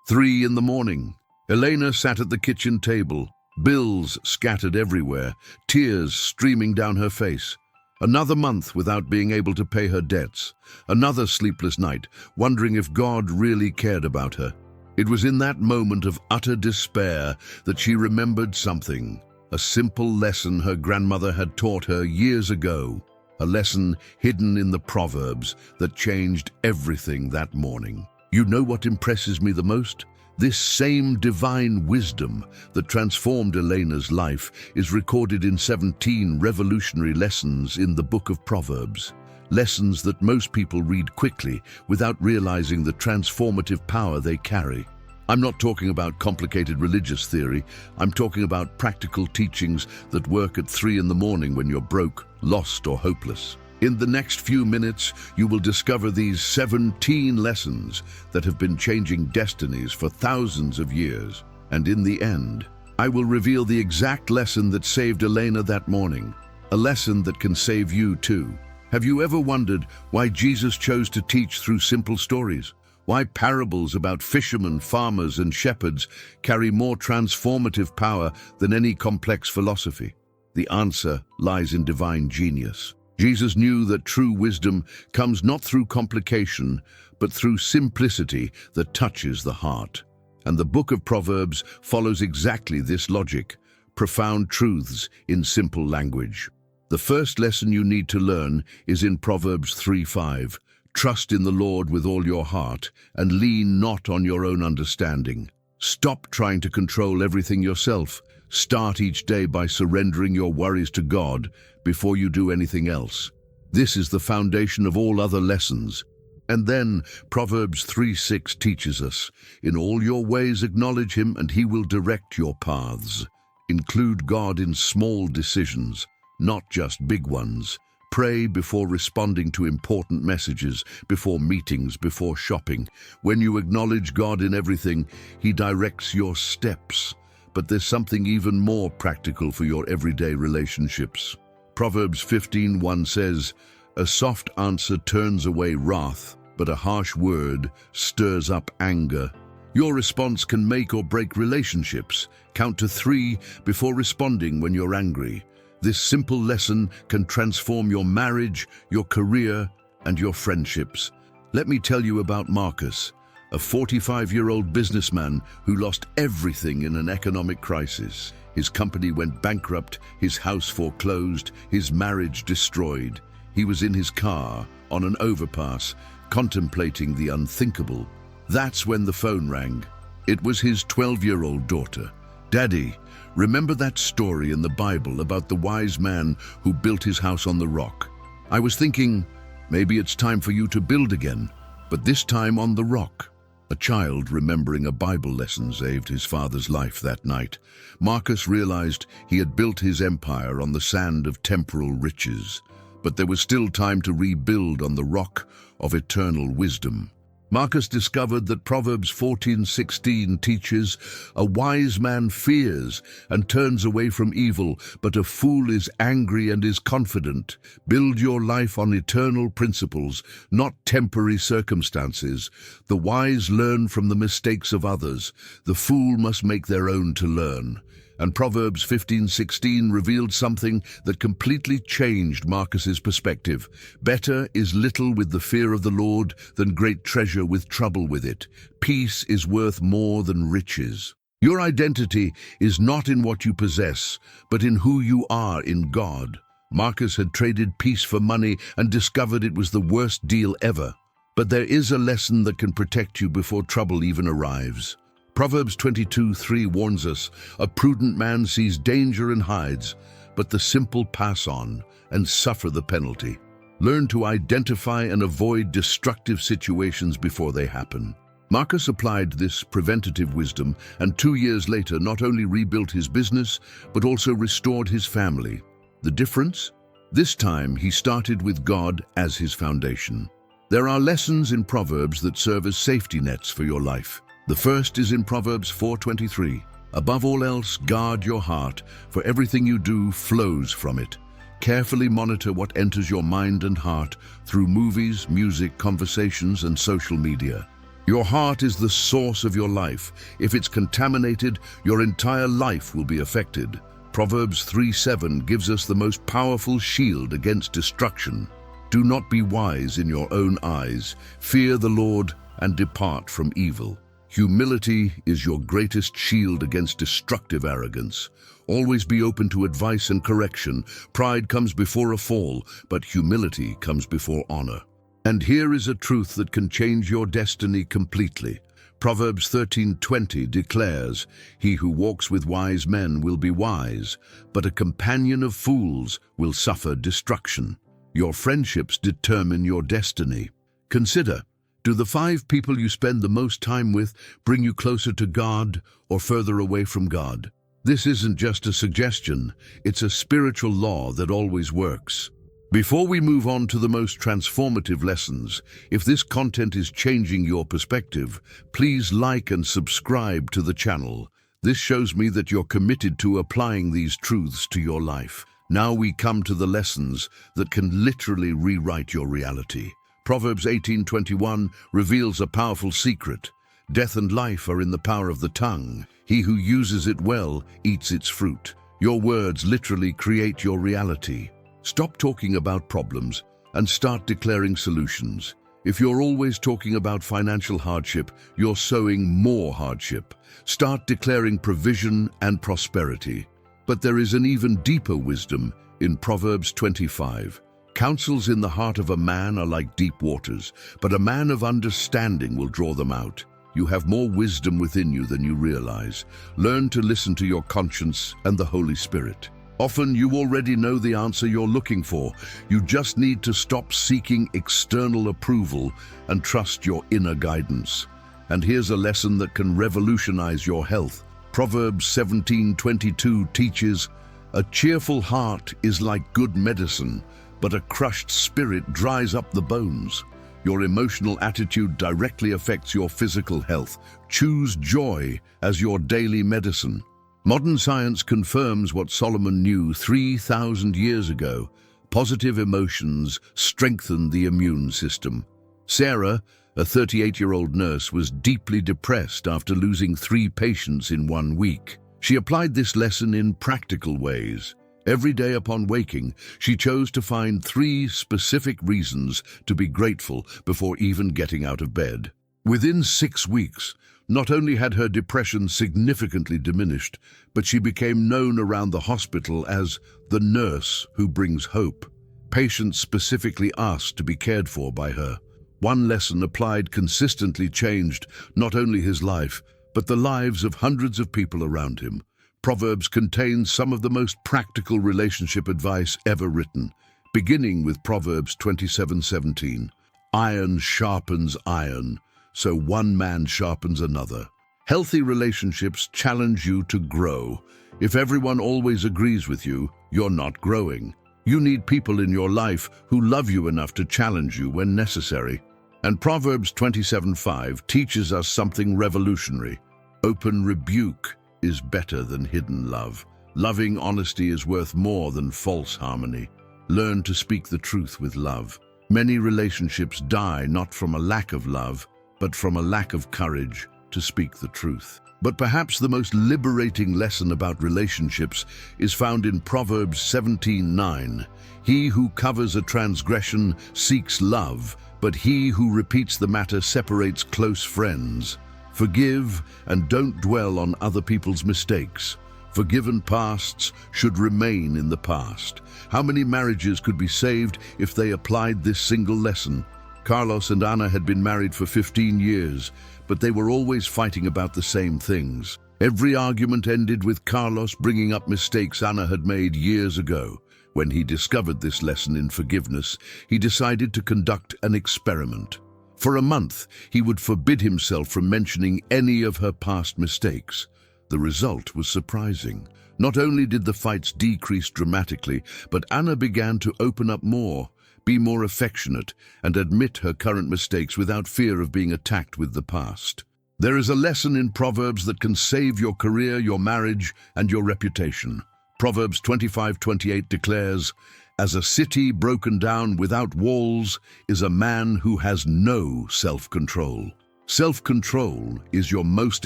3 in the morning. Elena sat at the kitchen table, bills scattered everywhere, tears streaming down her face. Another month without being able to pay her debts. Another sleepless night, wondering if God really cared about her. It was in that moment of utter despair that she remembered something. A simple lesson her grandmother had taught her years ago. A lesson hidden in the Proverbs that changed everything that morning. You know what impresses me the most? This same divine wisdom that transformed Elena's life is recorded in 17 revolutionary lessons in the book of Proverbs. Lessons that most people read quickly without realizing the transformative power they carry. I'm not talking about complicated religious theory. I'm talking about practical teachings that work at 3 in the morning when you're broke, lost, or hopeless. In the next few minutes, you will discover these 17 lessons that have been changing destinies for thousands of years. And in the end, I will reveal the exact lesson that saved Elena that morning. A lesson that can save you too. Have you ever wondered why Jesus chose to teach through simple stories? Why parables about fishermen, farmers, and shepherds carry more transformative power than any complex philosophy? The answer lies in divine genius. Jesus knew that true wisdom comes not through complication, but through simplicity that touches the heart. And the book of Proverbs follows exactly this logic, profound truths in simple language. The first lesson you need to learn is in Proverbs 3:5. Trust in the Lord with all your heart and lean not on your own understanding. Stop trying to control everything yourself. Start each day by surrendering your worries to God before you do anything else. This is the foundation of all other lessons. And then Proverbs 3:6 teaches us, in all your ways acknowledge him and he will direct your paths. Include God in small decisions, not just big ones. Pray before responding to important messages, before meetings, before shopping. When you acknowledge God in everything, he directs your steps. But there's something even more practical for your everyday relationships. Proverbs 15:1 says, a soft answer turns away wrath, but a harsh word stirs up anger. Your response can make or break relationships. Count to 3 before responding when you're angry. This simple lesson can transform your marriage, your career, and your friendships. Let me tell you about Marcus, a 45-year-old businessman who lost everything in an economic crisis. His company went bankrupt, his house foreclosed, his marriage destroyed. He was in his car, on an overpass, contemplating the unthinkable. That's when the phone rang. It was his 12-year-old daughter. Daddy, remember that story in the Bible about the wise man who built his house on the rock? I was thinking, maybe it's time for you to build again, but this time on the rock. A child remembering a Bible lesson saved his father's life that night. Marcus realized he had built his empire on the sand of temporal riches, but there was still time to rebuild on the rock of eternal wisdom. Marcus discovered that Proverbs 14:16 teaches, a wise man fears and turns away from evil, but a fool is angry and is confident. Build your life on eternal principles, not temporary circumstances. The wise learn from the mistakes of others. The fool must make their own to learn. And Proverbs 15:16 revealed something that completely changed Marcus's perspective. Better is little with the fear of the Lord than great treasure with trouble with it. Peace is worth more than riches. Your identity is not in what you possess, but in who you are in God. Marcus had traded peace for money and discovered it was the worst deal ever. But there is a lesson that can protect you before trouble even arrives. Proverbs 22:3 warns us, a prudent man sees danger and hides, but the simple pass on and suffer the penalty. Learn to identify and avoid destructive situations before they happen. Marcus applied this preventative wisdom and 2 years later not only rebuilt his business, but also restored his family. The difference? This time he started with God as his foundation. There are lessons in Proverbs that serve as safety nets for your life. The first is in Proverbs 4:23. Above all else, guard your heart, for everything you do flows from it. Carefully monitor what enters your mind and heart through movies, music, conversations, and social media. Your heart is the source of your life. If it's contaminated, your entire life will be affected. Proverbs 3:7 gives us the most powerful shield against destruction. Do not be wise in your own eyes. Fear the Lord and depart from evil. Humility is your greatest shield against destructive arrogance. Always be open to advice and correction. Pride comes before a fall, but humility comes before honor. And here is a truth that can change your destiny completely. Proverbs 13:20 declares, "He who walks with wise men will be wise, but a companion of fools will suffer destruction." Your friendships determine your destiny. Consider, do the 5 people you spend the most time with bring you closer to God or further away from God? This isn't just a suggestion, it's a spiritual law that always works. Before we move on to the most transformative lessons, if this content is changing your perspective, please like and subscribe to the channel. This shows me that you're committed to applying these truths to your life. Now we come to the lessons that can literally rewrite your reality. Proverbs 18:21 reveals a powerful secret. Death and life are in the power of the tongue. He who uses it well eats its fruit. Your words literally create your reality. Stop talking about problems and start declaring solutions. If you're always talking about financial hardship, you're sowing more hardship. Start declaring provision and prosperity. But there is an even deeper wisdom in Proverbs 25. Counsels in the heart of a man are like deep waters, but a man of understanding will draw them out. You have more wisdom within you than you realize. Learn to listen to your conscience and the Holy Spirit. Often you already know the answer you're looking for. You just need to stop seeking external approval and trust your inner guidance. And here's a lesson that can revolutionize your health. Proverbs 17:22 teaches, "A cheerful heart is like good medicine, but a crushed spirit dries up the bones." Your emotional attitude directly affects your physical health. Choose joy as your daily medicine. Modern science confirms what Solomon knew 3,000 years ago. Positive emotions strengthen the immune system. Sarah, a 38-year-old nurse, was deeply depressed after losing 3 patients in 1 week. She applied this lesson in practical ways. Every day upon waking, she chose to find 3 specific reasons to be grateful before even getting out of bed. Within 6 weeks, not only had her depression significantly diminished, but she became known around the hospital as the nurse who brings hope. Patients specifically asked to be cared for by her. One lesson applied consistently changed not only his life, but the lives of hundreds of people around him. Proverbs contains some of the most practical relationship advice ever written, beginning with Proverbs 27:17. "Iron sharpens iron, so one man sharpens another." Healthy relationships challenge you to grow. If everyone always agrees with you, you're not growing. You need people in your life who love you enough to challenge you when necessary. And Proverbs 27:5 teaches us something revolutionary. Open rebuke is better than hidden love. Loving honesty is worth more than false harmony. Learn to speak the truth with love. Many relationships die not from a lack of love, but from a lack of courage to speak the truth. But perhaps the most liberating lesson about relationships is found in Proverbs 17:9. "He who covers a transgression seeks love, but he who repeats the matter separates close friends." Forgive and don't dwell on other people's mistakes. Forgiven pasts should remain in the past. How many marriages could be saved if they applied this single lesson? Carlos and Ana had been married for 15 years, but they were always fighting about the same things. Every argument ended with Carlos bringing up mistakes Ana had made years ago. When he discovered this lesson in forgiveness, he decided to conduct an experiment. For a month, he would forbid himself from mentioning any of her past mistakes. The result was surprising. Not only did the fights decrease dramatically, but Anna began to open up more, be more affectionate, and admit her current mistakes without fear of being attacked with the past. There is a lesson in Proverbs that can save your career, your marriage, and your reputation. Proverbs 25:28 declares, "As a city broken down without walls is a man who has no self-control." Self-control is your most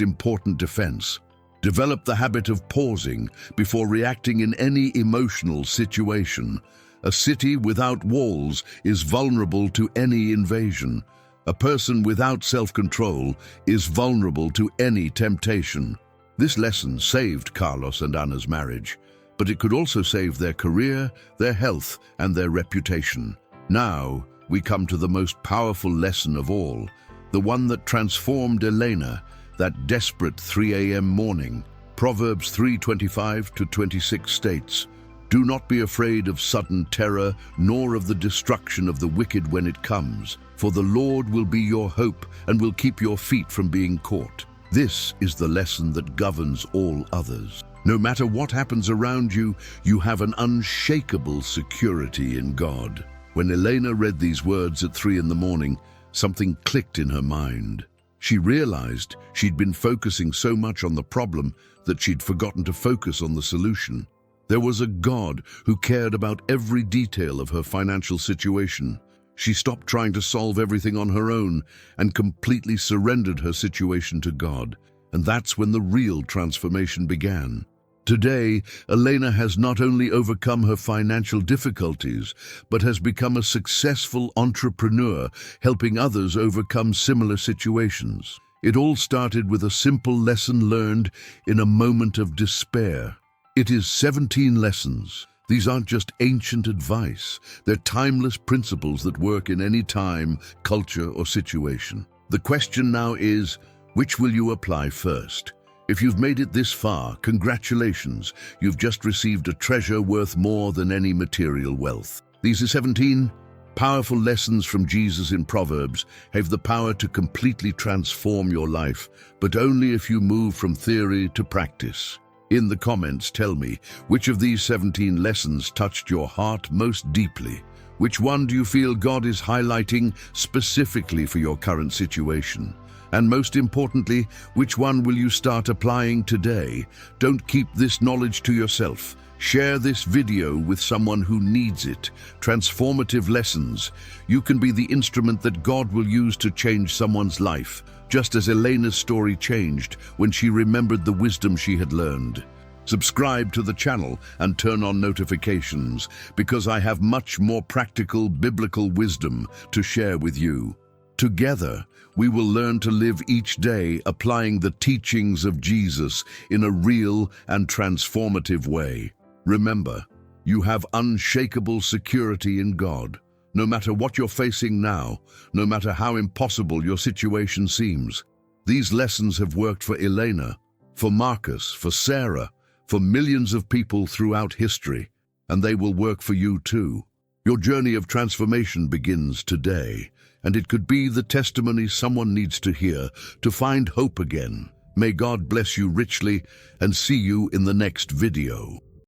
important defense. Develop the habit of pausing before reacting in any emotional situation. A city without walls is vulnerable to any invasion. A person without self-control is vulnerable to any temptation. This lesson saved Carlos and Anna's marriage, but it could also save their career, their health, and their reputation. Now, we come to the most powerful lesson of all, the one that transformed Elena that desperate 3 a.m. morning. Proverbs 3:25-26 states, "Do not be afraid of sudden terror, nor of the destruction of the wicked when it comes, for the Lord will be your hope and will keep your feet from being caught." This is the lesson that governs all others. No matter what happens around you, you have an unshakable security in God. When Elena read these words at 3 in the morning, something clicked in her mind. She realized she'd been focusing so much on the problem that she'd forgotten to focus on the solution. There was a God who cared about every detail of her financial situation. She stopped trying to solve everything on her own and completely surrendered her situation to God. And that's when the real transformation began. Today, Elena has not only overcome her financial difficulties, but has become a successful entrepreneur, helping others overcome similar situations. It all started with a simple lesson learned in a moment of despair. It is 17 lessons. These aren't just ancient advice. They're timeless principles that work in any time, culture, or situation. The question now is, which will you apply first? If you've made it this far, congratulations. You've just received a treasure worth more than any material wealth. These are 17 powerful lessons from Jesus in Proverbs have the power to completely transform your life, but only if you move from theory to practice. In the comments, tell me, which of these 17 lessons touched your heart most deeply? Which one do you feel God is highlighting specifically for your current situation? And most importantly, which one will you start applying today? Don't keep this knowledge to yourself. Share this video with someone who needs it. Transformative lessons. You can be the instrument that God will use to change someone's life, just as Elena's story changed when she remembered the wisdom she had learned. Subscribe to the channel and turn on notifications, because I have much more practical biblical wisdom to share with you. Together, we will learn to live each day applying the teachings of Jesus in a real and transformative way. Remember, you have unshakable security in God. No matter what you're facing now, no matter how impossible your situation seems, these lessons have worked for Elena, for Marcus, for Sarah, for millions of people throughout history, and they will work for you too. Your journey of transformation begins today, and it could be the testimony someone needs to hear to find hope again. May God bless you richly, and see you in the next video.